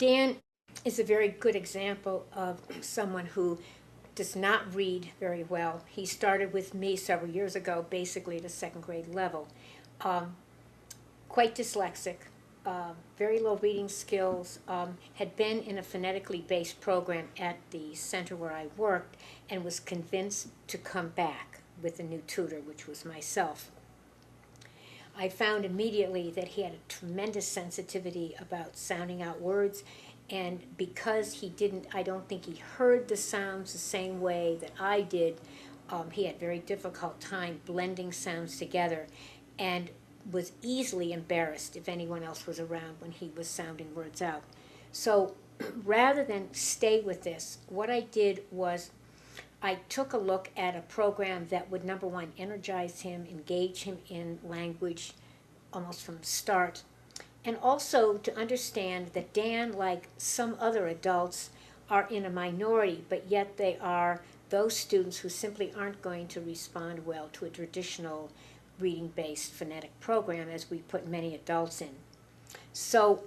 Dan is a very good example of someone who does not read very well. He started with me several years ago, basically at a second grade level. Um, Quite dyslexic, very low reading skills, had been in a phonetically based program at the center where I worked, and was convinced to come back with a new tutor, which was myself. I found immediately that he had a tremendous sensitivity about sounding out words, and because he didn't, I don't think he heard the sounds the same way that I did, he had very difficult time blending sounds together, and was easily embarrassed if anyone else was around when he was sounding words out. So rather than stay with this, what I did was I took a look at a program that would, number one, energize him, engage him in language almost from the start, and also to understand that Dan, like some other adults, are in a minority, but yet they are those students who simply aren't going to respond well to a traditional reading-based phonetic program, as we put many adults in. So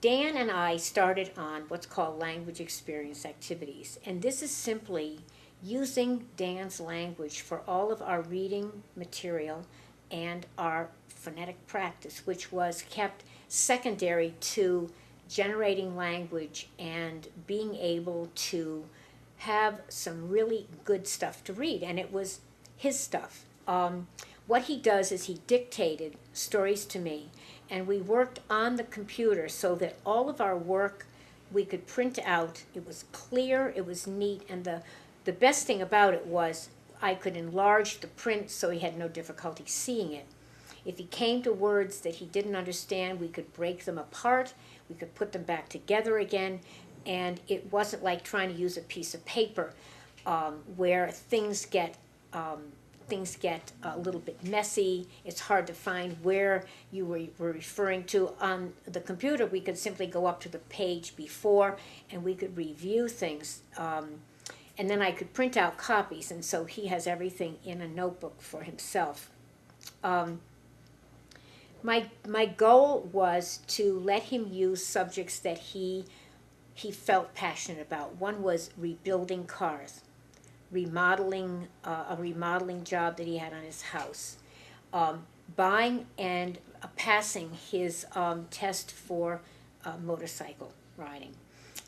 Dan and I started on what's called language experience activities, and this is simply using Dan's language for all of our reading material and our phonetic practice, which was kept secondary to generating language and being able to have some really good stuff to read, and it was his stuff. What he does is he dictated stories to me, and we worked on the computer so that all of our work we could print out. It was clear, it was neat, and the best thing about it was I could enlarge the print so he had no difficulty seeing it. If he came to words that he didn't understand, we could break them apart, we could put them back together again, and it wasn't like trying to use a piece of paper where things get a little bit messy. It's hard to find where you were referring to. On the computer, we could simply go up to the page before and we could review things. And then I could print out copies, and so he has everything in a notebook for himself. My goal was to let him use subjects that he felt passionate about. One was rebuilding cars, remodeling, a remodeling job that he had on his house, buying and passing his test for motorcycle riding,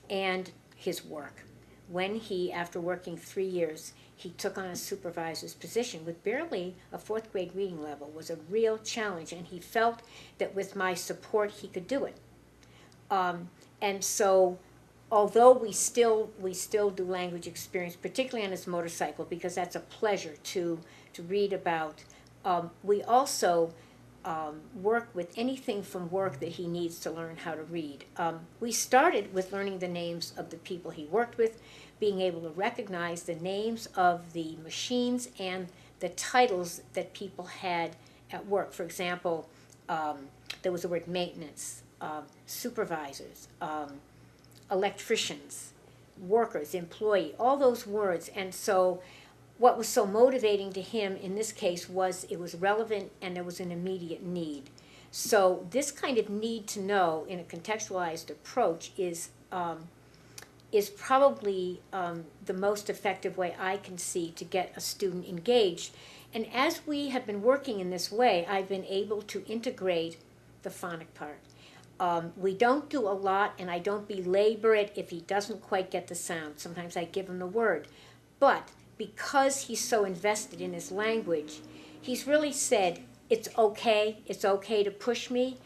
and his work. When he, after working 3 years, he took on a supervisor's position with barely a fourth grade reading level, was a real challenge, and he felt that with my support he could do it. And so although we still do language experience, particularly on his motorcycle, because that's a pleasure to read about, we also work with anything from work that he needs to learn how to read. We started with learning the names of the people he worked with, being able to recognize the names of the machines and the titles that people had at work. For example, there was the word maintenance, supervisors, electricians, workers, employee, all those words. And so what was so motivating to him in this case was it was relevant and there was an immediate need. So this kind of need to know in a contextualized approach is probably the most effective way I can see to get a student engaged. And as we have been working in this way, I've been able to integrate the phonic part. We don't do a lot, and I don't belabor it if he doesn't quite get the sound. Sometimes I give him the word. But because he's so invested in his language, he's really said, it's okay to push me.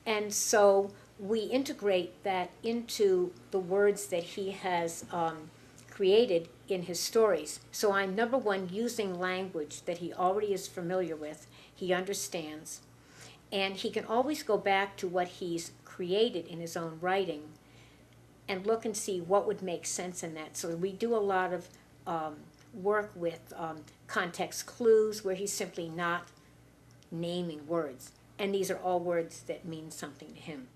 And so we integrate that into the words that he has created in his stories. So I'm, number one, using language that he already is familiar with, he understands, and he can always go back to what he's created in his own writing and look and see what would make sense in that. So we do a lot of work with context clues where he's simply not naming words. And these are all words that mean something to him.